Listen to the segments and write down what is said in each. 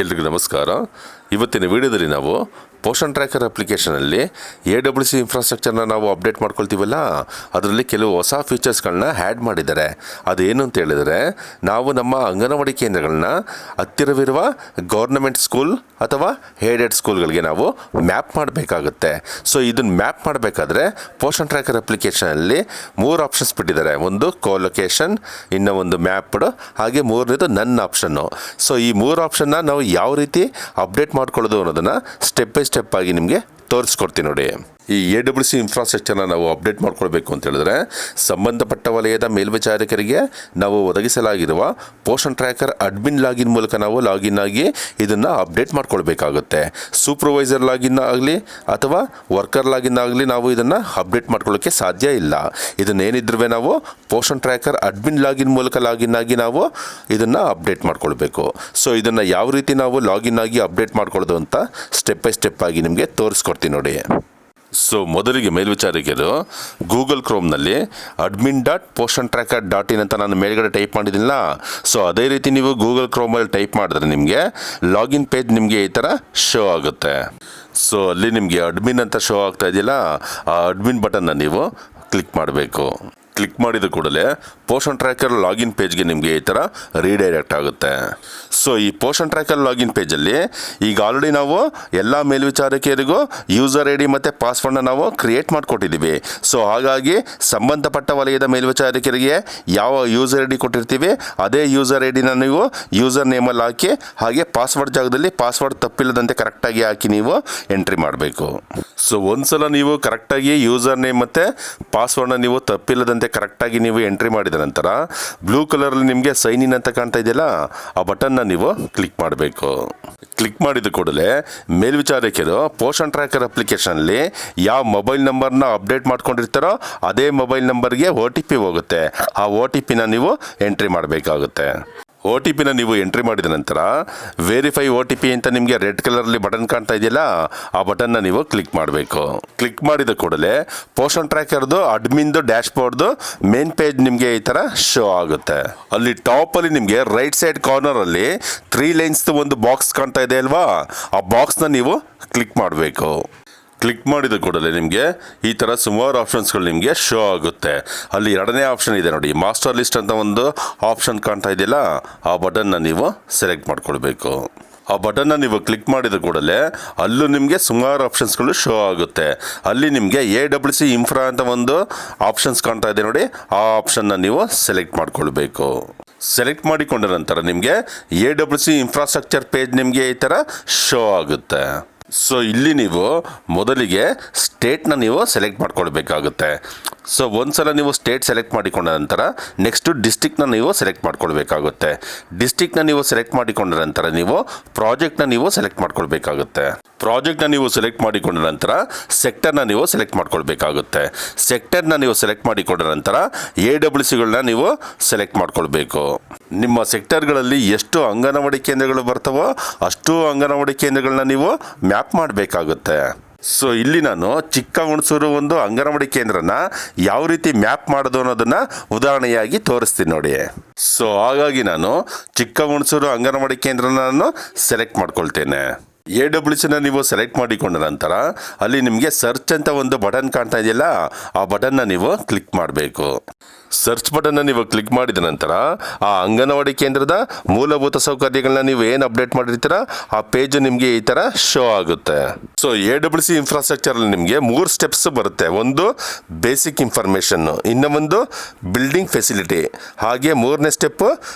ಎಲ್ರಿಗೂ ನಮಸ್ಕಾರ. ಇವತ್ತಿನ ವಿಡಿಯೋದಲ್ಲಿ ನಾವು ಪೋಷನ್ ಟ್ರ್ಯಾಕರ್ ಅಪ್ಲಿಕೇಶನಲ್ಲಿ AWC ಇನ್ಫ್ರಾಸ್ಟ್ರಕ್ಚರ್ನ ನಾವು ಅಪ್ಡೇಟ್ ಮಾಡ್ಕೊಳ್ತೀವಲ್ಲ, ಅದರಲ್ಲಿ ಕೆಲವು ಹೊಸ ಫೀಚರ್ಸ್ಗಳನ್ನ ಆ್ಯಡ್ ಮಾಡಿದ್ದಾರೆ. ಅದೇನು ಅಂತ ಹೇಳಿದರೆ, ನಾವು ನಮ್ಮ ಅಂಗನವಾಡಿ ಕೇಂದ್ರಗಳನ್ನ ಹತ್ತಿರವಿರುವ ಗೌರ್ನಮೆಂಟ್ ಸ್ಕೂಲ್ ಅಥವಾ ಏಡೆಡ್ ಸ್ಕೂಲ್ಗಳಿಗೆ ನಾವು ಮ್ಯಾಪ್ ಮಾಡಬೇಕಾಗುತ್ತೆ. ಸೊ ಇದನ್ನು ಮ್ಯಾಪ್ ಮಾಡಬೇಕಾದ್ರೆ ಪೋಷನ್ ಟ್ರ್ಯಾಕರ್ ಅಪ್ಲಿಕೇಶನಲ್ಲಿ 3 ಆಪ್ಷನ್ಸ್ ಬಿಟ್ಟಿದ್ದಾರೆ. ಒಂದು ಕೋಲೊಕೇಶನ್, ಇನ್ನೂ ಒಂದು ಮ್ಯಾಪ್ಡ್, ಹಾಗೆ ಮೂರನೇದು ನನ್ ಆಪ್ಷನ್ನು. ಸೊ ಈ 3 ಆಪ್ಷನ್ನ ನಾವು ಯಾವ ರೀತಿ ಅಪ್ಡೇಟ್ ಮಾಡ್ಕೊಳ್ಳೋದು ಅನ್ನೋದನ್ನು ಸ್ಟೆಪ್ ಬೈ ಸ್ಟೆಪ್ ಆಗಿ ನಿಮಗೆ ತೋರಿಸ್ಕೊಡ್ತೀನಿ ನೋಡಿ. ಈ AWC ಇನ್ಫ್ರಾಸ್ಟ್ರಕ್ಚರ್ನ ನಾವು ಅಪ್ಡೇಟ್ ಮಾಡ್ಕೊಳ್ಬೇಕು ಅಂತ ಹೇಳಿದ್ರೆ, ಸಂಬಂಧಪಟ್ಟ ವಲಯದ ಮೇಲ್ವಿಚಾರಕರಿಗೆ ನಾವು ಒದಗಿಸಲಾಗಿರುವ ಪೋಷನ್ ಟ್ರ್ಯಾಕರ್ ಅಡ್ಮಿನ್ ಲಾಗಿನ್ ಮೂಲಕ ನಾವು ಲಾಗಿನ್ ಆಗಿ ಇದನ್ನು ಅಪ್ಡೇಟ್ ಮಾಡ್ಕೊಳ್ಬೇಕಾಗುತ್ತೆ. ಸೂಪರ್ವೈಸರ್ ಲಾಗಿನ್ ಆಗಲಿ ಅಥವಾ ವರ್ಕರ್ ಲಾಗಿನ್ ಆಗಲಿ ನಾವು ಇದನ್ನು ಅಪ್ಡೇಟ್ ಮಾಡ್ಕೊಳ್ಳೋಕ್ಕೆ ಸಾಧ್ಯ ಇಲ್ಲ. ಇದನ್ನೇನಿದ್ರೂ ನಾವು ಪೋಷನ್ ಟ್ರ್ಯಾಕರ್ ಅಡ್ಮಿನ್ ಲಾಗಿನ್ ಮೂಲಕ ಲಾಗಿನ್ ಆಗಿ ನಾವು ಇದನ್ನು ಅಪ್ಡೇಟ್ ಮಾಡ್ಕೊಳ್ಬೇಕು. ಸೊ ಇದನ್ನು ಯಾವ ರೀತಿ ನಾವು ಲಾಗಿನ್ ಆಗಿ ಅಪ್ಡೇಟ್ ಮಾಡ್ಕೊಳ್ಳೋದು ಅಂತ ಸ್ಟೆಪ್ ಬೈ ಸ್ಟೆಪ್ ಆಗಿ ನಿಮಗೆ ತೋರಿಸ್ಕೊಡ್ತೀನಿ ನೋಡಿ. ಸೊ ಮೊದಲಿಗೆ ಮೇಲ್ವಿಚಾರಕರು ಗೂಗಲ್ ಕ್ರೋಮ್ನಲ್ಲಿ admin.poshantracker.in ಅಂತ ನಾನು ಮೇಲ್ಗಡೆ ಟೈಪ್ ಮಾಡಿದ್ದೀನಿಲ್ಲ. ಸೊ ಅದೇ ರೀತಿ ನೀವು ಗೂಗಲ್ ಕ್ರೋಮಲ್ಲಿ ಟೈಪ್ ಮಾಡಿದ್ರೆ ನಿಮಗೆ ಲಾಗಿನ್ ಪೇಜ್ ನಿಮಗೆ ಈ ಥರ ಶೋ ಆಗುತ್ತೆ. ಸೊ ಅಲ್ಲಿ ನಿಮಗೆ ಅಡ್ಮಿನ್ ಅಂತ ಶೋ ಆಗ್ತಾ ಇದೆಯಲ್ಲ, ಆ ಅಡ್ಮಿನ್ ಬಟನ್ನ ನೀವು ಕ್ಲಿಕ್ ಮಾಡಬೇಕು. ಕ್ಲಿಕ್ ಮಾಡಿದ ಕೂಡಲೇ ಪೋಷನ್ ಟ್ರ್ಯಾಕರ್ ಲಾಗಿನ್ ಪೇಜ್ಗೆ ನಿಮಗೆ ಈ ಥರ ರೀಡೈರೆಕ್ಟ್ ಆಗುತ್ತೆ. ಸೊ ಈ ಪೋಷನ್ ಟ್ರ್ಯಾಕರ್ ಲಾಗಿನ್ ಪೇಜಲ್ಲಿ ಈಗ ಆಲ್ರೆಡಿ ನಾವು ಎಲ್ಲ ಮೇಲ್ವಿಚಾರಕಿಯರಿಗೂ ಯೂಸರ್ ಐ ಡಿ ಮತ್ತು ಪಾಸ್ವರ್ಡ್ನ ನಾವು ಕ್ರಿಯೇಟ್ ಮಾಡಿಕೊಟ್ಟಿದ್ದೀವಿ. ಸೊ ಹಾಗಾಗಿ ಸಂಬಂಧಪಟ್ಟ ವಲಯದ ಮೇಲ್ವಿಚಾರಕರಿಗೆ ಯಾವ ಯೂಸರ್ ಐ ಡಿ ಕೊಟ್ಟಿರ್ತೀವಿ ಅದೇ ಯೂಸರ್ ಐ ಡಿನ ನೀವು ಯೂಸರ್ ನೇಮಲ್ಲಿ ಹಾಕಿ, ಹಾಗೆ ಪಾಸ್ವರ್ಡ್ ಜಾಗದಲ್ಲಿ ಪಾಸ್ವರ್ಡ್ ತಪ್ಪಿಲ್ಲದಂತೆ ಕರೆಕ್ಟಾಗಿ ಹಾಕಿ ನೀವು ಎಂಟ್ರಿ ಮಾಡಬೇಕು. ಸೊ ಒಂದ್ಸಲ ನೀವು ಕರೆಕ್ಟಾಗಿ ಯೂಸರ್ ನೇಮ್ ಮತ್ತು ಪಾಸ್ವರ್ಡ್ನ ನೀವು ತಪ್ಪಿಲ್ಲದಂತೆ ಕರೆಕ್ಟಾಗಿ ನೀವು ಎಂಟ್ರಿ ಮಾಡಿದ ನಂತರ ಬ್ಲೂ ಕಲರಲ್ಲಿ ನಿಮಗೆ ಸೈನ್ ಇನ್ ಅಂತ ಕಾಣ್ತಾ ಇದೆಯಲ್ಲ, ಆ ಬಟನ್ನ ನೀವು ಕ್ಲಿಕ್ ಮಾಡಬೇಕು. ಕ್ಲಿಕ್ ಮಾಡಿದ ಕೂಡಲೇ ಮೇಲ್ವಿಚಾರಕರು ಪೋಷನ್ ಟ್ರ್ಯಾಕರ್ ಅಪ್ಲಿಕೇಶನಲ್ಲಿ ಯಾವ ಮೊಬೈಲ್ ನಂಬರ್ನ ಅಪ್ಡೇಟ್ ಮಾಡ್ಕೊಂಡಿರ್ತಾರೋ ಅದೇ ಮೊಬೈಲ್ ನಂಬರ್ಗೆ OTP ಹೋಗುತ್ತೆ. ಆ OTPನ ನೀವು ಎಂಟ್ರಿ ಮಾಡಬೇಕಾಗುತ್ತೆ. OTPನ ನೀವು ಎಂಟ್ರಿ ಮಾಡಿದ ನಂತರ ವೆರಿಫೈ OTP ಅಂತ ನಿಮಗೆ ರೆಡ್ ಕಲರಲ್ಲಿ ಬಟನ್ ಕಾಣ್ತಾ ಇದೆಯಲ್ಲ, ಆ ಬಟನ್ನ ನೀವು ಕ್ಲಿಕ್ ಮಾಡಬೇಕು. ಕ್ಲಿಕ್ ಮಾಡಿದ ಕೂಡಲೇ ಪೋಷನ್ ಟ್ರ್ಯಾಕರ್ದು ಅಡ್ಮಿನ್ದು ಡ್ಯಾಶ್ಬೋರ್ಡ್ದು ಮೇನ್ ಪೇಜ್ ನಿಮಗೆ ಈ ಥರ ಶೋ ಆಗುತ್ತೆ. ಅಲ್ಲಿ ಟಾಪಲ್ಲಿ ನಿಮಗೆ ರೈಟ್ ಸೈಡ್ ಕಾರ್ನರಲ್ಲಿ 3 ಲೈನ್ಸ್ದು ಒಂದು ಬಾಕ್ಸ್ ಕಾಣ್ತಾ ಇದೆ ಅಲ್ವಾ, ಆ ಬಾಕ್ಸ್ನ ನೀವು ಕ್ಲಿಕ್ ಮಾಡಬೇಕು. ಕ್ಲಿಕ್ ಮಾಡಿದ ಕೂಡಲೇ ನಿಮಗೆ ಈ ಥರ ಸುಮಾರು ಆಪ್ಷನ್ಸ್ಗಳು ನಿಮಗೆ ಶೋ ಆಗುತ್ತೆ. ಅಲ್ಲಿ 2ನೇ ಆಪ್ಷನ್ ಇದೆ ನೋಡಿ, ಮಾಸ್ಟರ್ ಲಿಸ್ಟ್ ಅಂತ ಒಂದು ಆಪ್ಷನ್ ಕಾಣ್ತಾ ಇದೆಯಲ್ಲ, ಆ ಬಟನ್ನ ನೀವು ಸೆಲೆಕ್ಟ್ ಮಾಡ್ಕೊಳ್ಬೇಕು. ಆ ಬಟನ್ನ ನೀವು ಕ್ಲಿಕ್ ಮಾಡಿದ ಕೂಡಲೇ ಅಲ್ಲೂ ನಿಮಗೆ ಸುಮಾರು ಆಪ್ಷನ್ಸ್ಗಳು ಶೋ ಆಗುತ್ತೆ. ಅಲ್ಲಿ ನಿಮಗೆ AWC ಇನ್ಫ್ರಾ ಅಂತ ಒಂದು ಆಪ್ಷನ್ಸ್ ಕಾಣ್ತಾ ಇದೆ ನೋಡಿ, ಆ ಆಪ್ಷನ್ನ ನೀವು ಸೆಲೆಕ್ಟ್ ಮಾಡ್ಕೊಳ್ಬೇಕು. ಸೆಲೆಕ್ಟ್ ಮಾಡಿಕೊಂಡ ನಂತರ ನಿಮಗೆ AWC ಇನ್ಫ್ರಾಸ್ಟ್ರಕ್ಚರ್ ಪೇಜ್ ನಿಮಗೆ ಈ ಥರ ಶೋ ಆಗುತ್ತೆ. ಸೊ ಇಲ್ಲಿ ನೀವು ಮೊದಲಿಗೆ ಸ್ಟೇಟ್ನ ನೀವು ಸೆಲೆಕ್ಟ್ ಮಾಡ್ಕೊಳ್ಬೇಕಾಗುತ್ತೆ. ಸೊ ಒಂದ್ಸಲ ನೀವು ಸ್ಟೇಟ್ ಸೆಲೆಕ್ಟ್ ಮಾಡಿಕೊಂಡ ನಂತರ ನೆಕ್ಸ್ಟು ಡಿಸ್ಟಿಕ್ನ ನೀವು ಸೆಲೆಕ್ಟ್ ಮಾಡ್ಕೊಳ್ಬೇಕಾಗುತ್ತೆ. ಡಿಸ್ಟಿಕ್ನ ನೀವು ಸೆಲೆಕ್ಟ್ ಮಾಡಿಕೊಂಡ ನಂತರ ನೀವು ಪ್ರಾಜೆಕ್ಟ್ನ ನೀವು ಸೆಲೆಕ್ಟ್ ಮಾಡ್ಕೊಳ್ಬೇಕಾಗುತ್ತೆ. ಪ್ರಾಜೆಕ್ಟ್ನ ನೀವು ಸೆಲೆಕ್ಟ್ ಮಾಡಿಕೊಂಡ ನಂತರ ಸೆಕ್ಟರ್ನ ನೀವು ಸೆಲೆಕ್ಟ್ ಮಾಡ್ಕೊಳ್ಬೇಕಾಗುತ್ತೆ. ಸೆಕ್ಟರ್ನ ನೀವು ಸೆಲೆಕ್ಟ್ ಮಾಡಿಕೊಂಡ ನಂತರ AWCಗಳನ್ನ ನೀವು ಸೆಲೆಕ್ಟ್ ಮಾಡ್ಕೊಳ್ಬೇಕು. ನಿಮ್ಮ ಸೆಕ್ಟರ್ಗಳಲ್ಲಿ ಎಷ್ಟು ಅಂಗನವಾಡಿ ಕೇಂದ್ರಗಳು ಬರ್ತವೋ ಅಷ್ಟು ಅಂಗನವಾಡಿ ಕೇಂದ್ರಗಳನ್ನ ನೀವು ಮ್ಯಾಪ್ ಮಾಡಬೇಕಾಗುತ್ತೆ. ಸೊ ಇಲ್ಲಿ ನಾನು ಚಿಕ್ಕ ಹುಣಸೂರು ಒಂದು ಅಂಗನವಾಡಿ ಕೇಂದ್ರನ ಯಾವ ರೀತಿ ಮ್ಯಾಪ್ ಮಾಡೋದು ಅನ್ನೋದನ್ನು ಉದಾಹರಣೆಯಾಗಿ ತೋರಿಸ್ತೀನಿ ನೋಡಿ. ಸೊ ಹಾಗಾಗಿ ನಾನು ಚಿಕ್ಕ ಹುಣಸೂರು ಅಂಗನವಾಡಿ ಕೇಂದ್ರನ ನಾನು ಸೆಲೆಕ್ಟ್ ಮಾಡ್ಕೊಳ್ತೇನೆ. AWCನ ನೀವು ಸೆಲೆಕ್ಟ್ ಮಾಡಿಕೊಂಡ ನಂತರ ಅಲ್ಲಿ ನಿಮಗೆ ಸರ್ಚ್ ಅಂತ ಒಂದು ಬಟನ್ ಕಾಣ್ತಾ ಇದೆಯಲ್ಲ, ಆ ಬಟನ್ನ ನೀವು ಕ್ಲಿಕ್ ಮಾಡಬೇಕು. ಸರ್ಚ್ ಬಟನ್ನ ನೀವು ಕ್ಲಿಕ್ ಮಾಡಿದ ನಂತರ ಆ ಅಂಗನವಾಡಿ ಕೇಂದ್ರದ ಮೂಲಭೂತ ಸೌಕರ್ಯಗಳನ್ನ ನೀವು ಏನು ಅಪ್ಡೇಟ್ ಮಾಡಿರ್ತೀರ ಆ ಪೇಜ್ ನಿಮಗೆ ಈ ಥರ ಶೋ ಆಗುತ್ತೆ. ಸೊ AWC ಇನ್ಫ್ರಾಸ್ಟ್ರಕ್ಚರಲ್ಲಿ ನಿಮಗೆ 3 ಸ್ಟೆಪ್ಸ್ ಬರುತ್ತೆ. ಒಂದು ಬೇಸಿಕ್ ಇನ್ಫಾರ್ಮೇಷನ್ನು, ಇನ್ನೂ ಒಂದು ಬಿಲ್ಡಿಂಗ್ ಫೆಸಿಲಿಟಿ, ಹಾಗೆ 3ನೇ ಸ್ಟೆಪ್ಪು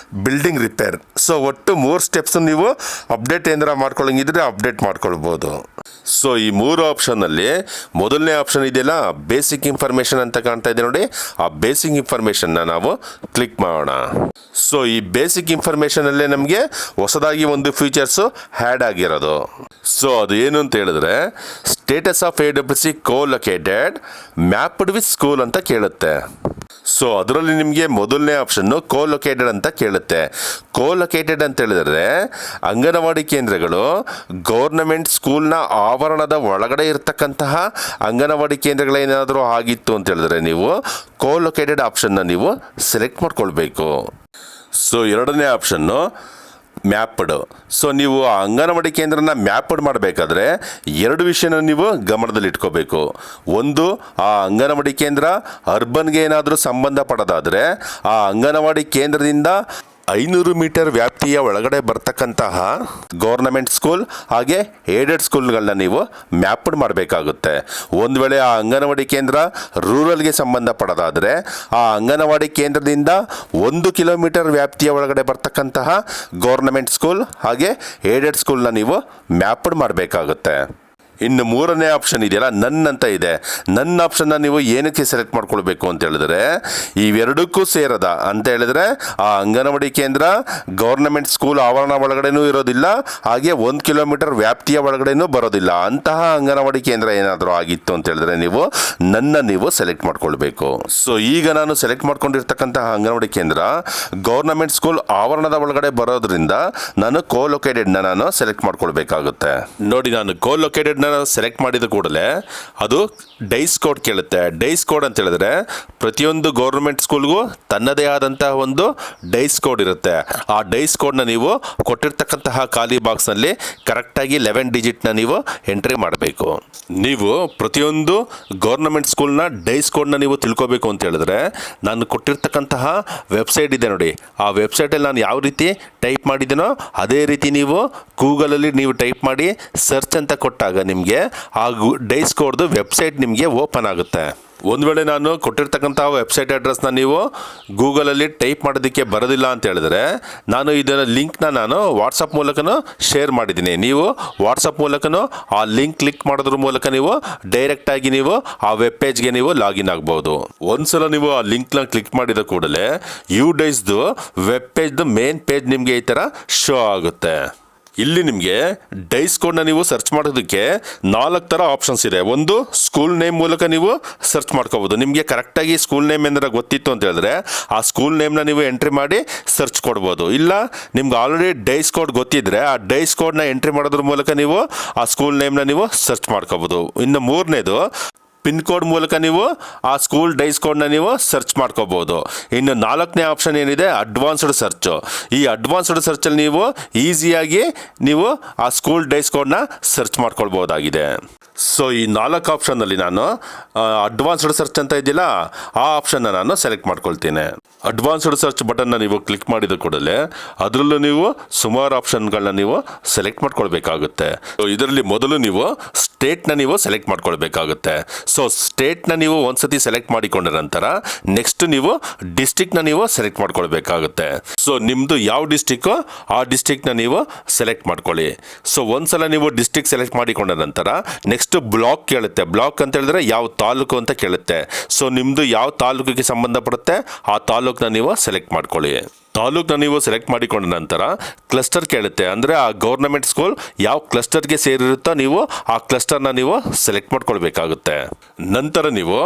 ಬಿಲ್ಡಿಂಗ್ ರಿಪೇರ್. ಸೊ ಒಟ್ಟು 3 ಸ್ಟೆಪ್ಸ್ ನೀವು ಅಪ್ಡೇಟ್ ಏನಾರ ಮಾಡ್ಕೊಳ್ಳಂಗಿದ್ರೆ ಅಪ್ಡೇಟ್ ಮಾಡ್ಕೊಳ್ಬೋದು. ಸೊ ಈ 3 ಆಪ್ಷನ್ನಲ್ಲಿ ಮೊದಲನೇ ಆಪ್ಷನ್ ಇದೆಯಲ್ಲ, ಬೇಸಿಕ್ ಇನ್ಫಾರ್ಮೇಷನ್ ಅಂತ ಕಾಣ್ತಾ ಇದೆ ನೋಡಿ, ಆ ಬೇಸಿಕ್ ಇನ್ಫಾರ್ಮೇಷನ್ನ ನಾವು ಕ್ಲಿಕ್ ಮಾಡೋಣ. ಸೊ ಈ ಬೇಸಿಕ್ ಇನ್ಫಾರ್ಮೇಷನಲ್ಲೇ ನಮಗೆ ಹೊಸದಾಗಿ ಒಂದು ಫೀಚರ್ಸು ಆ್ಯಡ್ ಆಗಿರೋದು. ಸೊ ಅದು ಏನು ಅಂತ ಹೇಳಿದ್ರೆ, status of AWC colocated mapped with school ಅಂತ ಕೇಳುತ್ತೆ. ಸೊ ಅದರಲ್ಲಿ ನಿಮಗೆ ಮೊದಲನೇ ಆಪ್ಷನ್ನು ಕೋಲೊಕೇಟೆಡ್ ಅಂತ ಕೇಳುತ್ತೆ. ಕೋಲೊಕೇಟೆಡ್ ಅಂತ ಹೇಳಿದರೆ ಅಂಗನವಾಡಿ ಕೇಂದ್ರಗಳು ಗೌರ್ನಮೆಂಟ್ ಸ್ಕೂಲ್ನ ಆವರಣದ ಒಳಗಡೆ ಇರತಕ್ಕಂತಹ ಅಂಗನವಾಡಿ ಕೇಂದ್ರಗಳೇನಾದರೂ ಆಗಿತ್ತು ಅಂತ ಹೇಳಿದ್ರೆ ನೀವು ಕೋಲೊಕೇಟೆಡ್ ಆಪ್ಷನ್ನ ನೀವು ಸೆಲೆಕ್ಟ್ ಮಾಡ್ಕೊಳ್ಬೇಕು. ಸೊ ಎರಡನೇ ಆಪ್ಷನ್ನು ಮ್ಯಾಪ್ಡ್. ಸೊ ನೀವು ಆ ಅಂಗನವಾಡಿ ಕೇಂದ್ರನ ಮ್ಯಾಪ್ಡ್ ಮಾಡಬೇಕಾದ್ರೆ ಎರಡು ವಿಷಯನ ನೀವು ಗಮನದಲ್ಲಿ ಇಟ್ಕೋಬೇಕು. ಒಂದು, ಆ ಅಂಗನವಾಡಿ ಕೇಂದ್ರ ಅರ್ಬನ್ಗೆ ಏನಾದರೂ ಸಂಬಂಧಪಡೋದಾದರೆ ಆ ಅಂಗನವಾಡಿ ಕೇಂದ್ರದಿಂದ 500 ಮೀಟರ್ ವ್ಯಾಪ್ತಿಯ ಒಳಗಡೆ ಬರ್ತಕ್ಕಂತಹ ಗೌರ್ನಮೆಂಟ್ ಸ್ಕೂಲ್ ಹಾಗೆ ಏಡೆಡ್ ಸ್ಕೂಲ್ಗಳನ್ನ ನೀವು ಮ್ಯಾಪ್ಡ್ ಮಾಡಬೇಕಾಗುತ್ತೆ. ಒಂದು ವೇಳೆ ಆ ಅಂಗನವಾಡಿ ಕೇಂದ್ರ ರೂರಲ್ಗೆ ಸಂಬಂಧಪಡೋದಾದರೆ ಆ ಅಂಗನವಾಡಿ ಕೇಂದ್ರದಿಂದ 1 ಕಿಲೋಮೀಟರ್ ವ್ಯಾಪ್ತಿಯ ಒಳಗಡೆ ಬರ್ತಕ್ಕಂತಹ ಗೌರ್ನಮೆಂಟ್ ಸ್ಕೂಲ್ ಹಾಗೆ ಏಡೆಡ್ ಸ್ಕೂಲ್ನ ನೀವು ಮ್ಯಾಪ್ಡ್ ಮಾಡಬೇಕಾಗುತ್ತೆ. ಇನ್ನು ಮೂರನೇ ಆಪ್ಷನ್ ಇದೆಯಲ್ಲ, ನನ್ ಅಂತ ಇದೆ. ನನ್ನ ಆಪ್ಷನ್ನ ನೀವು ಏನಕ್ಕೆ ಸೆಲೆಕ್ಟ್ ಮಾಡ್ಕೊಳ್ಬೇಕು ಅಂತ ಹೇಳಿದ್ರೆ, ಇವೆರಡಕ್ಕೂ ಸೇರದ ಅಂತ ಹೇಳಿದ್ರೆ ಆ ಅಂಗನವಾಡಿ ಕೇಂದ್ರ ಗೌರ್ನಮೆಂಟ್ ಸ್ಕೂಲ್ ಆವರಣ ಒಳಗಡೆನೂ ಇರೋದಿಲ್ಲ, ಹಾಗೆ 1 ಕಿಲೋಮೀಟರ್ ವ್ಯಾಪ್ತಿಯ ಒಳಗಡೆನೂ ಬರೋದಿಲ್ಲ. ಅಂತಹ ಅಂಗನವಾಡಿ ಕೇಂದ್ರ ಏನಾದರೂ ಆಗಿತ್ತು ಅಂತ ಹೇಳಿದ್ರೆ ನೀವು ಸೆಲೆಕ್ಟ್ ಮಾಡ್ಕೊಳ್ಬೇಕು. ಸೊ ಈಗ ನಾನು ಸೆಲೆಕ್ಟ್ ಮಾಡ್ಕೊಂಡಿರ್ತಕ್ಕಂತಹ ಅಂಗನವಾಡಿ ಕೇಂದ್ರ ಗೌರ್ನಮೆಂಟ್ ಸ್ಕೂಲ್ ಆವರಣದ ಒಳಗಡೆ ಬರೋದ್ರಿಂದ ನಾನು ಕೋಲೊಕೇಟೆಡ್ನ ನಾನು ಸೆಲೆಕ್ಟ್ ಮಾಡ್ಕೊಳ್ಬೇಕಾಗುತ್ತೆ. ನೋಡಿ, ನಾನು ಕೋಲೊಕೇಟೆಡ್ನ ಸೆಲೆಕ್ಟ್ ಮಾಡಿದ ಕೂಡಲೇ ಅದು ಡೈಸ್ ಕೋಡ್ ಕೇಳುತ್ತೆ. ಡೈಸ್ ಕೋಡ್ ಅಂತ ಹೇಳಿದ್ರೆ ಪ್ರತಿಯೊಂದು ಗೌರ್ಮೆಂಟ್ ಸ್ಕೂಲ್ಗೂ ತನ್ನದೇ ಆದಂತಹ ಒಂದು ಡೈಸ್ ಕೋಡ್ ಇರುತ್ತೆ. ಆ ಡೈಸ್ ಕೋಡ್ನ ನೀವು ಕೊಟ್ಟಿರ್ತಕ್ಕಂತಹ ಖಾಲಿ ಬಾಕ್ಸ್ನಲ್ಲಿ ಕರೆಕ್ಟಾಗಿ 11 ಡಿಜಿಟ್ನ ನೀವು ಎಂಟ್ರಿ ಮಾಡಬೇಕು. ನೀವು ಪ್ರತಿಯೊಂದು ಗೌರ್ನಮೆಂಟ್ ಸ್ಕೂಲ್ನ ಡೈಸ್ ಕೋಡ್ನ ನೀವು ತಿಳ್ಕೋಬೇಕು ಅಂತ ಹೇಳಿದ್ರೆ ನಾನು ಕೊಟ್ಟಿರ್ತಕ್ಕಂತಹ ವೆಬ್ಸೈಟ್ ಇದೆ ನೋಡಿ, ಆ ವೆಬ್ಸೈಟಲ್ಲಿ ನಾನು ಯಾವ ರೀತಿ ಟೈಪ್ ಮಾಡಿದ್ದೀನೋ ಅದೇ ರೀತಿ ನೀವು ಗೂಗಲಲ್ಲಿ ನೀವು ಟೈಪ್ ಮಾಡಿ ಸರ್ಚ್ ಅಂತ ಕೊಟ್ಟಾಗ ನಿಮಗೆ ಆ ಡೈಸ್ ಕೋಡ್ದು ವೆಬ್ಸೈಟ್ ನಿಮಗೆ ಓಪನ್ ಆಗುತ್ತೆ. ಒಂದು ವೇಳೆ ನಾನು ಕೊಟ್ಟಿರ್ತಕ್ಕಂಥ ವೆಬ್ಸೈಟ್ ಅಡ್ರೆಸ್ನ ನೀವು ಗೂಗಲಲ್ಲಿ ಟೈಪ್ ಮಾಡೋದಕ್ಕೆ ಬರೋದಿಲ್ಲ ಅಂತ ಹೇಳಿದ್ರೆ ನಾನು ಇದರ ಲಿಂಕ್ನ ನಾನು ವಾಟ್ಸಪ್ ಮೂಲಕನೂ ಶೇರ್ ಮಾಡಿದ್ದೀನಿ. ನೀವು ವಾಟ್ಸಪ್ ಮೂಲಕನೂ ಆ ಲಿಂಕ್ ಕ್ಲಿಕ್ ಮಾಡೋದ್ರ ಮೂಲಕ ನೀವು ಡೈರೆಕ್ಟಾಗಿ ನೀವು ಆ ವೆಬ್ ಪೇಜ್ಗೆ ನೀವು ಲಾಗಿನ್ ಆಗ್ಬೋದು. ಒಂದ್ಸಲ ನೀವು ಆ ಲಿಂಕ್ನ ಕ್ಲಿಕ್ ಮಾಡಿದ ಕೂಡಲೇ ಡೈಸ್ದು ವೆಬ್ ಪೇಜ್ದು ಮೇನ್ ಪೇಜ್ ನಿಮಗೆ ಈ ಥರ ಶೋ ಆಗುತ್ತೆ. ಇಲ್ಲಿ ನಿಮಗೆ ಡೈಸ್ ಕೋಡ್ನ ನೀವು ಸರ್ಚ್ ಮಾಡೋದಕ್ಕೆ 4 ಥರ ಆಪ್ಷನ್ಸ್ ಇದೆ. ಒಂದು, ಸ್ಕೂಲ್ ನೇಮ್ ಮೂಲಕ ನೀವು ಸರ್ಚ್ ಮಾಡ್ಕೋಬೋದು. ನಿಮಗೆ ಕರೆಕ್ಟಾಗಿ ಸ್ಕೂಲ್ ನೇಮ್ ಏನಾರ ಗೊತ್ತಿತ್ತು ಅಂತ ಹೇಳಿದ್ರೆ ಆ ಸ್ಕೂಲ್ ನೇಮ್ನ ನೀವು ಎಂಟ್ರಿ ಮಾಡಿ ಸರ್ಚ್ ಕೊಡ್ಬೋದು. ಇಲ್ಲ ನಿಮ್ಗೆ ಆಲ್ರೆಡಿ ಡೈಸ್ ಕೋಡ್ ಗೊತ್ತಿದ್ರೆ ಆ ಡೈಸ್ ಕೋಡ್ನ ಎಂಟ್ರಿ ಮಾಡೋದ್ರ ಮೂಲಕ ನೀವು ಆ ಸ್ಕೂಲ್ ನೇಮ್ನ ನೀವು ಸರ್ಚ್ ಮಾಡ್ಕೋಬೋದು. ಇನ್ನು ಮೂರನೇದು, ಪಿನ್ ಕೋಡ್ ಮೂಲಕ ನೀವು ಆ ಸ್ಕೂಲ್ ಡೈಸ್ ಕೋಡ್ನ ನೀವು ಸರ್ಚ್ ಮಾಡ್ಕೋಬೋದು. ಇನ್ನು 4ನೇ ಆಪ್ಷನ್ ಏನಿದೆ, ಅಡ್ವಾನ್ಸ್ಡ್ ಸರ್ಚು. ಈ ಅಡ್ವಾನ್ಸ್ಡ್ ಸರ್ಚಲ್ಲಿ ನೀವು ಈಸಿಯಾಗಿ ನೀವು ಆ ಸ್ಕೂಲ್ ಡೈಸ್ ಕೋಡ್ನ ಸರ್ಚ್ ಮಾಡ್ಕೊಳ್ಬೋದಾಗಿದೆ. ಸೊ ಈ 4 ಆಪ್ಷನ್ನಲ್ಲಿ ನಾನು ಅಡ್ವಾನ್ಸ್ಡ್ ಸರ್ಚ್ ಅಂತ ಇದೆಯಲ್ಲ ಆ ಆಪ್ಷನ್ನ ನಾನು ಸೆಲೆಕ್ಟ್ ಮಾಡ್ಕೊಳ್ತೀನಿ. ಅಡ್ವಾನ್ಸ್ಡ್ ಸರ್ಚ್ ಬಟನ್ನ ನೀವು ಕ್ಲಿಕ್ ಮಾಡಿದ ಕೂಡಲೇ ಅದರಲ್ಲೂ ನೀವು ಸುಮಾರು ಆಪ್ಷನ್ಗಳನ್ನ ನೀವು ಸೆಲೆಕ್ಟ್ ಮಾಡ್ಕೊಳ್ಬೇಕಾಗುತ್ತೆ. ಇದರಲ್ಲಿ ಮೊದಲು ನೀವು ಸ್ಟೇಟ್ನ ನೀವು ಸೆಲೆಕ್ಟ್ ಮಾಡ್ಕೊಳ್ಬೇಕಾಗುತ್ತೆ. ಸೊ ಸ್ಟೇಟ್ನ ನೀವು ಒಂದ್ಸತಿ ಸೆಲೆಕ್ಟ್ ಮಾಡಿಕೊಂಡ ನಂತರ ನೆಕ್ಸ್ಟ್ ನೀವು ಡಿಸ್ಟಿಕ್ನ ನೀವು ಸೆಲೆಕ್ಟ್ ಮಾಡ್ಕೊಳ್ಬೇಕಾಗುತ್ತೆ. ಸೊ ನಿಮ್ಮದು ಯಾವ ಡಿಸ್ಟಿಕ್ಕು ಆ ಡಿಸ್ಟಿಕ್ನ ನೀವು ಸೆಲೆಕ್ಟ್ ಮಾಡ್ಕೊಳ್ಳಿ. ಸೊ ಒಂದ್ಸಲ ನೀವು ಡಿಸ್ಟಿಕ್ ಸೆಲೆಕ್ಟ್ ಮಾಡಿಕೊಂಡ ನಂತರ ನೆಕ್ಸ್ಟ್ ಬ್ಲಾಕ್ ಕೇಳುತ್ತೆ. ಬ್ಲಾಕ್ ಅಂತ ಹೇಳಿದ್ರೆ ಯಾವ ತಾಲೂಕು ಅಂತ ಕೇಳುತ್ತೆ. ಸೊ ನಿಮ್ಮದು ಯಾವ ತಾಲೂಕಿಗೆ ಸಂಬಂಧಪಡುತ್ತೆ ಆ ತಾಲೂಕನ್ನ ನೀವು ಸೆಲೆಕ್ಟ್ ಮಾಡ್ಕೊಳ್ಳಿ. ತಾಲೂಕನ್ನ ನೀವು ಸೆಲೆಕ್ಟ್ ಮಾಡಿಕೊಂಡ ನಂತರ ಕ್ಲಸ್ಟರ್ ಕೇಳುತ್ತೆ. ಅಂದರೆ ಆ ಗೌರ್ನಮೆಂಟ್ ಸ್ಕೂಲ್ ಯಾವ ಕ್ಲಸ್ಟರ್ಗೆ ಸೇರಿರುತ್ತೋ ನೀವು ಆ ಕ್ಲಸ್ಟರ್ನ ನೀವು ಸೆಲೆಕ್ಟ್ ಮಾಡ್ಕೊಳ್ಬೇಕಾಗುತ್ತೆ. ನಂತರ ನೀವು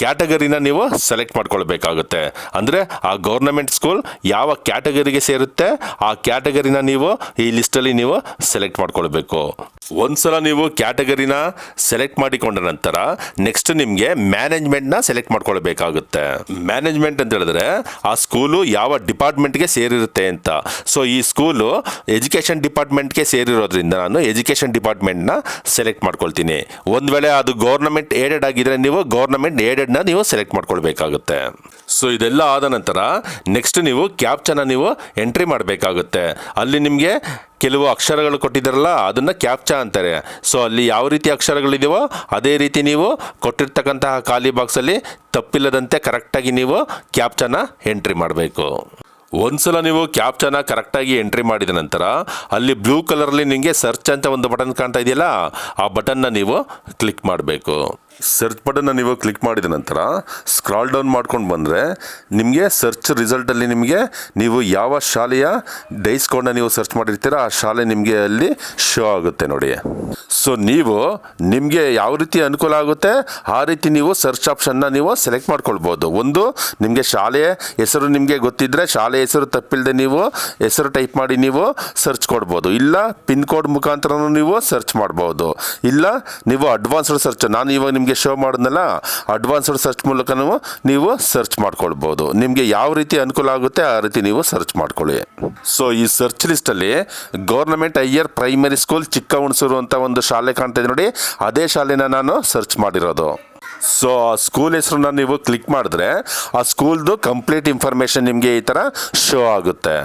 ಕ್ಯಾಟಗರಿನ ನೀವು ಸೆಲೆಕ್ಟ್ ಮಾಡ್ಕೊಳ್ಬೇಕಾಗುತ್ತೆ. ಅಂದರೆ ಆ ಗೌರ್ನಮೆಂಟ್ ಸ್ಕೂಲ್ ಯಾವ ಕ್ಯಾಟಗರಿಗೆ ಸೇರುತ್ತೆ ಆ ಕ್ಯಾಟಗರಿನ ನೀವು ಈ ಲಿಸ್ಟಲ್ಲಿ ನೀವು ಸೆಲೆಕ್ಟ್ ಮಾಡ್ಕೊಳ್ಬೇಕು. ಒಂದ್ಸಲ ನೀವು ಕ್ಯಾಟಗರಿನ ಸೆಲೆಕ್ಟ್ ಮಾಡಿಕೊಂಡ ನಂತರ ನೆಕ್ಸ್ಟ್ ನಿಮಗೆ ಮ್ಯಾನೇಜ್ಮೆಂಟ್ನ ಸೆಲೆಕ್ಟ್ ಮಾಡ್ಕೊಳ್ಬೇಕಾಗುತ್ತೆ. ಮ್ಯಾನೇಜ್ಮೆಂಟ್ ಅಂತ ಹೇಳಿದ್ರೆ ಆ ಸ್ಕೂಲು ಯಾವ ಡಿಪಾರ್ಟ್ಮೆಂಟ್ಗೆ ಸೇರಿರುತ್ತೆ ಅಂತ. ಸೊ ಈ ಸ್ಕೂಲು ಎಜುಕೇಷನ್ ಡಿಪಾರ್ಟ್ಮೆಂಟ್ಗೆ ಸೇರಿರೋದ್ರಿಂದ ನಾನು ಎಜುಕೇಷನ್ ಡಿಪಾರ್ಟ್ಮೆಂಟ್ನ ಸೆಲೆಕ್ಟ್ ಮಾಡ್ಕೊಳ್ತೀನಿ. ಒಂದು ವೇಳೆ ಅದು ಗೌರ್ನಮೆಂಟ್ ಏಡೆಡ್ ಆಗಿದ್ರೆ ನೀವು ಗೌರ್ನಮೆಂಟ್ ಏಡೆಡ್ನ ನೀವು ಸೆಲೆಕ್ಟ್ ಮಾಡ್ಕೊಳ್ಬೇಕಾಗುತ್ತೆ. ಸೊ ಇದೆಲ್ಲ ಆದ ನಂತರ ನೆಕ್ಸ್ಟ್ ನೀವು ಕ್ಯಾಪ್ಚನ ನೀವು ಎಂಟ್ರಿ ಮಾಡಬೇಕಾಗುತ್ತೆ. ಅಲ್ಲಿ ನಿಮಗೆ ಕೆಲವು ಅಕ್ಷರಗಳು ಕೊಟ್ಟಿದ್ದಾರಲ್ಲ ಅದನ್ನು ಕ್ಯಾಪ್ಚಾ ಅಂತಾರೆ. ಸೊ ಅಲ್ಲಿ ಯಾವ ರೀತಿ ಅಕ್ಷರಗಳಿದೆಯೋ ಅದೇ ರೀತಿ ನೀವು ಕೊಟ್ಟಿರ್ತಕ್ಕಂತಹ ಖಾಲಿ ಬಾಕ್ಸಲ್ಲಿ ತಪ್ಪಿಲ್ಲದಂತೆ ಕರೆಕ್ಟಾಗಿ ನೀವು ಕ್ಯಾಪ್ಚಾನ ಎಂಟ್ರಿ ಮಾಡಬೇಕು. ಒಂದ್ಸಲ ನೀವು ಕ್ಯಾಪ್ಚಾನ ಕರೆಕ್ಟಾಗಿ ಎಂಟ್ರಿ ಮಾಡಿದ ನಂತರ ಅಲ್ಲಿ ಬ್ಲೂ ಕಲರಲ್ಲಿ ನಿಮಗೆ ಸರ್ಚ್ ಅಂತ ಒಂದು ಬಟನ್ ಕಾಣ್ತಾ ಇದೆಯಲ್ಲ ಆ ಬಟನ್ನ ನೀವು ಕ್ಲಿಕ್ ಮಾಡಬೇಕು. ಸರ್ಚ್ ಬಟನ್ನ ನೀವು ಕ್ಲಿಕ್ ಮಾಡಿದ ನಂತರ ಸ್ಕ್ರಾಲ್ ಡೌನ್ ಮಾಡ್ಕೊಂಡು ಬಂದರೆ ನಿಮಗೆ ಸರ್ಚ್ ರಿಸಲ್ಟಲ್ಲಿ ನಿಮಗೆ ನೀವು ಯಾವ ಶಾಲೆಯ ಡೈಸ್ ಕೋಡ್ನ ನೀವು ಸರ್ಚ್ ಮಾಡಿರ್ತೀರ ಆ ಶಾಲೆ ನಿಮಗೆ ಅಲ್ಲಿ ಶೋ ಆಗುತ್ತೆ ನೋಡಿ. ಸೊ ನೀವು ನಿಮಗೆ ಯಾವ ರೀತಿ ಅನುಕೂಲ ಆಗುತ್ತೆ ಆ ರೀತಿ ನೀವು ಸರ್ಚ್ ಆಪ್ಷನ್ನ ನೀವು ಸೆಲೆಕ್ಟ್ ಮಾಡ್ಕೊಳ್ಬೋದು. ಒಂದು, ನಿಮಗೆ ಶಾಲೆಯ ಹೆಸರು ನಿಮಗೆ ಗೊತ್ತಿದ್ದರೆ ಶಾಲೆ ಹೆಸರು ತಪ್ಪಿಲ್ಲದೆ ನೀವು ಹೆಸರು ಟೈಪ್ ಮಾಡಿ ನೀವು ಸರ್ಚ್ ಕೊಡ್ಬೋದು. ಇಲ್ಲ ಪಿನ್ ಕೋಡ್ ಮುಖಾಂತರನೂ ನೀವು ಸರ್ಚ್ ಮಾಡ್ಬೋದು. ಇಲ್ಲ ನೀವು ಅಡ್ವಾನ್ಸ್ಡ್ ಸರ್ಚ್, ನಾನು ಇವಾಗ ನಿಮಗೆ ಶೋ ಮಾಡಿದ್ನಲ್ಲ, ಅಡ್ವಾನ್ಸ್ಡ್ ಸರ್ಚ್ ಮೂಲಕನೂ ನೀವು ಸರ್ಚ್ ಮಾಡ್ಕೊಳ್ಬೋದು. ನಿಮಗೆ ಯಾವ ರೀತಿ ಅನುಕೂಲ ಆಗುತ್ತೆ ಆ ರೀತಿ ನೀವು ಸರ್ಚ್ ಮಾಡ್ಕೊಳ್ಳಿ. ಸೊ ಈ ಸರ್ಚ್ ಲಿಸ್ಟಲ್ಲಿ government higher primary school Chikkahunasuru ಅಂತ ಒಂದು ಶಾಲೆ ಕಾಣ್ತಾ ಇದೆ ನೋಡಿ, ಅದೇ ಶಾಲೆನ ನಾನು ಸರ್ಚ್ ಮಾಡಿರೋದು. ಸೊ ಆ ಸ್ಕೂಲ್ ಹೆಸರನ್ನ ನೀವು ಕ್ಲಿಕ್ ಮಾಡಿದ್ರೆ ಆ ಸ್ಕೂಲ್ದು ಕಂಪ್ಲೀಟ್ ಇನ್ಫಾರ್ಮೇಷನ್ ನಿಮಗೆ ಈ ಥರ ಶೋ ಆಗುತ್ತೆ.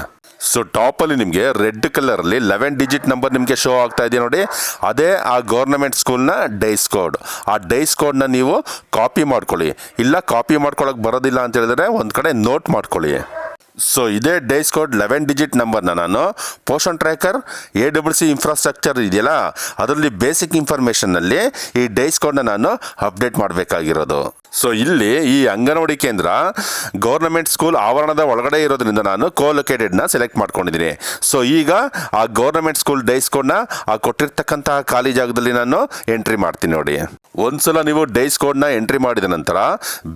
ಸೊ ಟಾಪಲ್ಲಿ ನಿಮಗೆ ರೆಡ್ ಕಲರಲ್ಲಿ 11 ಡಿಜಿಟ್ ನಂಬರ್ ನಿಮಗೆ ಶೋ ಆಗ್ತಾ ಇದೆ ನೋಡಿ, ಅದೇ ಆ ಗೌರ್ನಮೆಂಟ್ ಸ್ಕೂಲ್ನ ಡೈಸ್ ಕೋಡ್. ಆ ಡೈಸ್ ಕೋಡ್ನ ನೀವು ಕಾಪಿ ಮಾಡ್ಕೊಳ್ಳಿ. ಇಲ್ಲ ಕಾಪಿ ಮಾಡ್ಕೊಳಕ್ಕೆ ಬರೋದಿಲ್ಲ ಅಂತ ಹೇಳಿದ್ರೆ ಒಂದು ಕಡೆ ನೋಟ್ ಮಾಡ್ಕೊಳ್ಳಿ. ಸೊ ಇದೇ ಡೈಸ್ ಕೋಡ್ 11 ಡಿಜಿಟ್ ನಂಬರ್ನ ನಾನು ಪೋಷನ್ ಟ್ರ್ಯಾಕರ್ AWC ಇನ್ಫ್ರಾಸ್ಟ್ರಕ್ಚರ್ ಇದೆಯಲ್ಲ ಅದರಲ್ಲಿ ಬೇಸಿಕ್ ಇನ್ಫಾರ್ಮೇಷನ್ನಲ್ಲಿ ಈ ಡೈಸ್ ಕೋಡ್ನ ನಾನು ಅಪ್ಡೇಟ್ ಮಾಡಬೇಕಾಗಿರೋದು. ಸೊ ಇಲ್ಲಿ ಈ ಅಂಗನವಾಡಿ ಕೇಂದ್ರ ಗೌರ್ನಮೆಂಟ್ ಸ್ಕೂಲ್ ಆವರಣದ ಒಳಗಡೆ ಇರೋದ್ರಿಂದ ನಾನು ಕೋಲೊಕೇಟೆಡ್ನ ಸೆಲೆಕ್ಟ್ ಮಾಡ್ಕೊಂಡಿದ್ದೀನಿ. ಸೊ ಈಗ ಆ ಗೌರ್ನಮೆಂಟ್ ಸ್ಕೂಲ್ ಡೈಸ್ ಕೋಡ್ನ ಆ ಕೊಟ್ಟಿರ್ತಕ್ಕಂತಹ ಖಾಲಿ ಜಾಗದಲ್ಲಿ ನಾನು ಎಂಟ್ರಿ ಮಾಡ್ತೀನಿ ನೋಡಿ. ಒಂದ್ಸಲ ನೀವು ಡೈಸ್ ಕೋಡ್ನ ಎಂಟ್ರಿ ಮಾಡಿದ ನಂತರ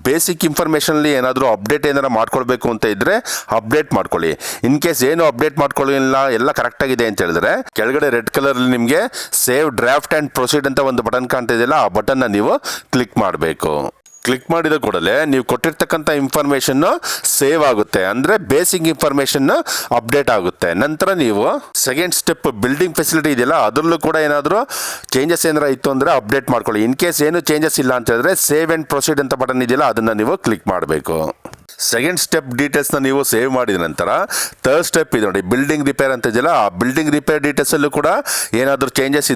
ಬೇಸಿಕ್ ಇನ್ಫಾರ್ಮೇಷನಲ್ಲಿ ಏನಾದರೂ ಅಪ್ಡೇಟ್ ಏನಾರು ಮಾಡ್ಕೊಳ್ಬೇಕು ಅಂತ ಇದ್ದರೆ ಅಪ್ಡೇಟ್ ಮಾಡ್ಕೊಳ್ಳಿ. ಇನ್ ಕೇಸ್ ಏನು ಅಪ್ಡೇಟ್ ಮಾಡ್ಕೊಳ್ಳಿಲ್ಲ, ಎಲ್ಲ ಕರೆಕ್ಟಾಗಿದೆ ಅಂತ ಹೇಳಿದ್ರೆ ಕೆಳಗಡೆ ರೆಡ್ ಕಲರಲ್ಲಿ ನಿಮಗೆ ಸೇವ್ ಡ್ರಾಫ್ಟ್ ಆ್ಯಂಡ್ ಪ್ರೊಸೀಡ್ ಅಂತ ಒಂದು ಬಟನ್ ಕಾಣ್ತಾ ಇದೆಯಲ್ಲ, ಆ ಬಟನ್ನ ನೀವು ಕ್ಲಿಕ್ ಮಾಡಬೇಕು. ಕ್ಲಿಕ್ ಮಾಡಿದ ಕೂಡಲೇ ನೀವು ಕೊಟ್ಟಿರ್ತಕ್ಕಂಥ ಇನ್ಫಾರ್ಮೇಷನ್ನು ಸೇವ್ ಆಗುತ್ತೆ, ಅಂದರೆ ಬೇಸಿಕ್ ಇನ್ಫಾರ್ಮೇಷನ್ ಅಪ್ಡೇಟ್ ಆಗುತ್ತೆ. ನಂತರ ನೀವು ಸೆಕೆಂಡ್ ಸ್ಟೆಪ್ ಬಿಲ್ಡಿಂಗ್ ಫೆಸಿಲಿಟಿ ಇದೆಯಲ್ಲ ಅದರಲ್ಲೂ ಕೂಡ ಏನಾದರೂ ಚೇಂಜಸ್ ಏನಾರ ಇತ್ತು ಅಂದರೆ ಅಪ್ಡೇಟ್ ಮಾಡ್ಕೊಳ್ಳಿ. ಇನ್ ಕೇಸ್ ಏನು ಚೇಂಜಸ್ ಇಲ್ಲ ಅಂತ ಹೇಳಿದ್ರೆ ಸೇವ್ ಆ್ಯಂಡ್ ಪ್ರೊಸೀಡ್ ಅಂತ ಬಟನ್ ಇದೆಯಲ್ಲ ಅದನ್ನು ನೀವು ಕ್ಲಿಕ್ ಮಾಡಬೇಕು. ಸೆಕೆಂಡ್ ಸ್ಟೆಪ್ ಡೀಟೇಲ್ಸ್ನ ನೀವು ಸೇವ್ ಮಾಡಿದ ನಂತರ ಥರ್ಡ್ ಸ್ಟೆಪ್ ಇದೆ ನೋಡಿ, ಬಿಲ್ಡಿಂಗ್ ರಿಪೇರ್ ಅಂತ ಇದೆಯಲ್ಲ, ಆ ಬಿಲ್ಡಿಂಗ್ ರಿಪೇರ್ ಡೀಟೇಲ್ಸಲ್ಲೂ ಕೂಡ ಏನಾದರೂ ಚೇಂಜಸ್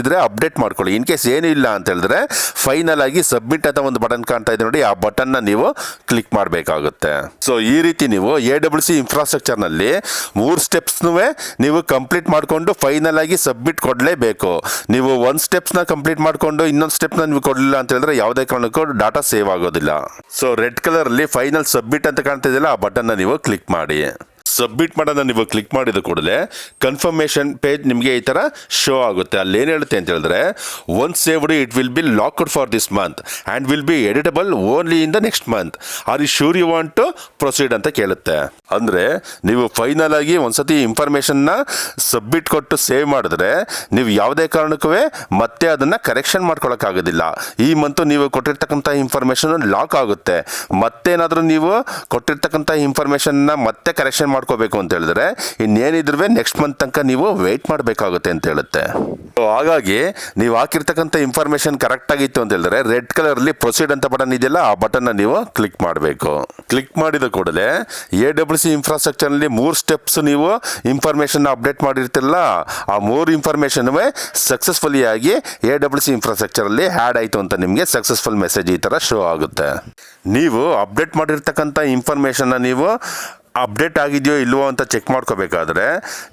ಇದ್ದರೆ ಅಪ್ಡೇಟ್ ಮಾಡ್ಕೊಳ್ಳಿ. ಇನ್ ಕೇಸ್ ಏನೂ ಇಲ್ಲ ಅಂತ ಹೇಳಿದ್ರೆ ಫೈನಲ್ ಆಗಿ ಸಬ್ಮಿಟ್ ಅಂತ ಒಂದು ಬಟನ್ ಕಾಣ್ತಾ ಇದೆ ನೋಡಿ, ಆ ಬಟನ್ನ ನೀವು ಕ್ಲಿಕ್ ಮಾಡಬೇಕಾಗುತ್ತೆ. ಸೊ ಈ ರೀತಿ ನೀವು AWC ಇನ್ಫ್ರಾಸ್ಟ್ರಕ್ಚರ್ನಲ್ಲಿ 3 ಸ್ಟೆಪ್ಸ್ನೂ ನೀವು ಕಂಪ್ಲೀಟ್ ಮಾಡಿಕೊಂಡು ಫೈನಲ್ ಆಗಿ ಸಬ್ಮಿಟ್ ಕೊಡಲೇಬೇಕು. ನೀವು ಒಂದು ಸ್ಟೆಪ್ಸ್ನ ಕಂಪ್ಲೀಟ್ ಮಾಡಿಕೊಂಡು ಇನ್ನೊಂದು ಸ್ಟೆಪ್ನ ನೀವು ಕೊಡಲಿಲ್ಲ ಅಂತ ಹೇಳಿದ್ರೆ ಯಾವುದೇ ಕಾರಣಕ್ಕೂ ಡಾಟಾ ಸೇವ್ ಆಗೋದಿಲ್ಲ. ಸೊ ರೆಡ್ ಕಲರಲ್ಲಿ ಫೈನಲ್ ಸಬ್ಮಿಟ್ ಅಂತ ಕಾಣ್ತಾ ಇದೆಯಲ್ಲ, ಆ ಬಟನ್ನ ನೀವು ಕ್ಲಿಕ್ ಮಾಡಿ. ಸಬ್ಮಿಟ್ ಮಾಡೋದನ್ನ ನೀವು ಕ್ಲಿಕ್ ಮಾಡಿದ ಕೂಡಲೇ ಕನ್ಫರ್ಮೇಷನ್ ಪೇಜ್ ನಿಮಗೆ ಈ ಥರ ಶೋ ಆಗುತ್ತೆ. ಅಲ್ಲಿ ಏನು ಹೇಳುತ್ತೆ ಅಂತ ಹೇಳಿದ್ರೆ once saved it will be locked for this month and will be editable only in the next month. Are you sure you want to proceed ಅಂತ ಕೇಳುತ್ತೆ. ಅಂದರೆ ನೀವು ಫೈನಲ್ ಆಗಿ ಒಂದ್ಸತಿ ಇನ್ಫಾರ್ಮೇಷನ್ನ ಸಬ್ಮಿಟ್ ಕೊಟ್ಟು ಸೇವ್ ಮಾಡಿದ್ರೆ ನೀವು ಯಾವುದೇ ಕಾರಣಕ್ಕೂ ಮತ್ತೆ ಅದನ್ನು ಕರೆಕ್ಷನ್ ಮಾಡ್ಕೊಳಕ್ಕಾಗೋದಿಲ್ಲ. ಈ ಮಂತು ನೀವು ಕೊಟ್ಟಿರ್ತಕ್ಕಂಥ ಇನ್ಫಾರ್ಮೇಷನ್ ಲಾಕ್ ಆಗುತ್ತೆ. ಮತ್ತೇನಾದರೂ ನೀವು ಕೊಟ್ಟಿರ್ತಕ್ಕಂಥ ಇನ್ಫಾರ್ಮೇಷನ್ನ ಮತ್ತೆ ಕರೆಕ್ಷನ್ ಮಾಡ್ಕೋಬೇಕು ಅಂತ ಹೇಳಿದ್ರೆ ಇನ್ನೇನಿದ್ರು ನೆಕ್ಸ್ಟ್ ಮಂತ್ ತನಕ ನೀವು ವೆಯ್ಟ್ ಮಾಡಬೇಕಾಗುತ್ತೆ ಅಂತ ಹೇಳುತ್ತೆ. ಹಾಗಾಗಿ ನೀವು ಹಾಕಿರ್ತಕ್ಕಂಥ ಇನ್ಫಾರ್ಮೇಷನ್ ಕರೆಕ್ಟ್ ಆಗಿತ್ತು ಅಂತ ಹೇಳಿದ್ರೆ ರೆಡ್ ಕಲರಲ್ಲಿ ಪ್ರೊಸೀಡ್ ಅಂತ ಬಟನ್ ಇದೆಯಲ್ಲ, ಆ ಬಟನ್ನ ನೀವು ಕ್ಲಿಕ್ ಮಾಡಬೇಕು. ಕ್ಲಿಕ್ ಮಾಡಿದ ಕೂಡಲೇ AWC ಇನ್ಫ್ರಾಸ್ಟ್ರಕ್ಚರ್ನಲ್ಲಿ 3 ಸ್ಟೆಪ್ಸ್ ನೀವು ಇನ್ಫಾರ್ಮೇಷನ್ ಅಪ್ಡೇಟ್ ಮಾಡಿರ್ತಿರಲ್ಲ, ಆ 3 ಇನ್ಫಾರ್ಮೇಷನ್ ಸಕ್ಸಸ್ಫುಲಿ ಆಗಿ AWC ಇನ್ಫ್ರಾಸ್ಟ್ರಕ್ಚರಲ್ಲಿ ಆ್ಯಡ್ ಆಯಿತು ಅಂತ ನಿಮಗೆ ಸಕ್ಸಸ್ಫುಲ್ ಮೆಸೇಜ್ ಈ ಥರ ಶೋ ಆಗುತ್ತೆ. ನೀವು ಅಪ್ಡೇಟ್ ಮಾಡಿರ್ತಕ್ಕಂಥ ಇನ್ಫಾರ್ಮೇಷನ್ನ ನೀವು ಅಪ್ಡೇಟ್ ಆಗಿದೆಯೋ ಇಲ್ವೋ ಅಂತ ಚೆಕ್ ಮಾಡ್ಕೋಬೇಕಾದ್ರೆ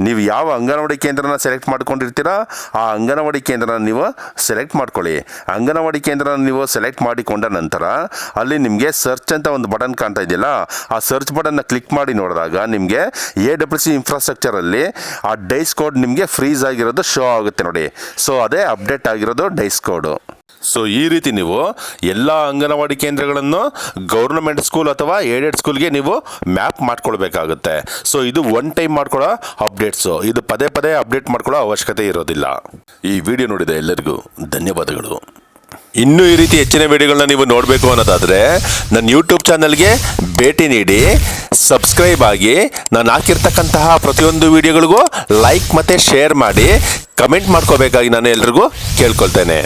ನೀವು ಯಾವ ಅಂಗನವಾಡಿ ಕೇಂದ್ರನ ಸೆಲೆಕ್ಟ್ ಮಾಡ್ಕೊಂಡಿರ್ತೀರಾ ಆ ಅಂಗನವಾಡಿ ಕೇಂದ್ರನ ನೀವು ಸೆಲೆಕ್ಟ್ ಮಾಡ್ಕೊಳ್ಳಿ. ಅಂಗನವಾಡಿ ಕೇಂದ್ರನ ನೀವು ಸೆಲೆಕ್ಟ್ ಮಾಡಿಕೊಂಡ ನಂತರ ಅಲ್ಲಿ ನಿಮಗೆ ಸರ್ಚ್ ಅಂತ ಒಂದು ಬಟನ್ ಕಾಣ್ತಾ ಇದೆಯಲ್ಲ, ಆ ಸರ್ಚ್ ಬಟನ್ನ ಕ್ಲಿಕ್ ಮಾಡಿ ನೋಡಿದಾಗ ನಿಮಗೆ AWC ಇನ್ಫ್ರಾಸ್ಟ್ರಕ್ಚರಲ್ಲಿ ಆ ಡೈಸ್ ಕೋಡ್ ನಿಮಗೆ ಫ್ರೀಸ್ ಆಗಿರೋದು ಶೋ ಆಗುತ್ತೆ ನೋಡಿ. ಸೊ ಅದೇ ಅಪ್ಡೇಟ್ ಆಗಿರೋದು ಡೈಸ್ ಕೋಡು. ಸೊ ಈ ರೀತಿ ನೀವು ಎಲ್ಲ ಅಂಗನವಾಡಿ ಕೇಂದ್ರಗಳನ್ನು ಗೌರ್ನಮೆಂಟ್ ಸ್ಕೂಲ್ ಅಥವಾ ಏಡೆಡ್ ಸ್ಕೂಲ್ಗೆ ನೀವು ಮ್ಯಾಪ್ ಮಾಡ್ಕೊಳ್ಬೇಕಾಗುತ್ತೆ. ಸೊ ಇದು ಒನ್ ಟೈಮ್ ಮಾಡ್ಕೊಳ್ಳೋ ಅಪ್ಡೇಟ್ಸು, ಇದು ಪದೇ ಪದೇ ಅಪ್ಡೇಟ್ ಮಾಡ್ಕೊಳ್ಳೋ ಅವಶ್ಯಕತೆ ಇರೋದಿಲ್ಲ. ಈ ವಿಡಿಯೋ ನೋಡಿದ ಎಲ್ಲರಿಗೂ ಧನ್ಯವಾದಗಳು. ಇನ್ನೂ ಈ ರೀತಿ ಹೆಚ್ಚಿನ ವಿಡಿಯೋಗಳನ್ನ ನೀವು ನೋಡಬೇಕು ಅನ್ನೋದಾದರೆ ನನ್ನ ಯೂಟ್ಯೂಬ್ ಚಾನಲ್ಗೆ ಭೇಟಿ ನೀಡಿ, ಸಬ್ಸ್ಕ್ರೈಬ್ ಆಗಿ, ನಾನು ಹಾಕಿರ್ತಕ್ಕಂತಹ ಪ್ರತಿಯೊಂದು ವಿಡಿಯೋಗಳಿಗೂ ಲೈಕ್ ಮತ್ತು ಶೇರ್ ಮಾಡಿ, ಕಮೆಂಟ್ ಮಾಡ್ಕೋಬೇಕಾಗಿ ನಾನು ಎಲ್ರಿಗೂ ಕೇಳ್ಕೊಳ್ತೇನೆ.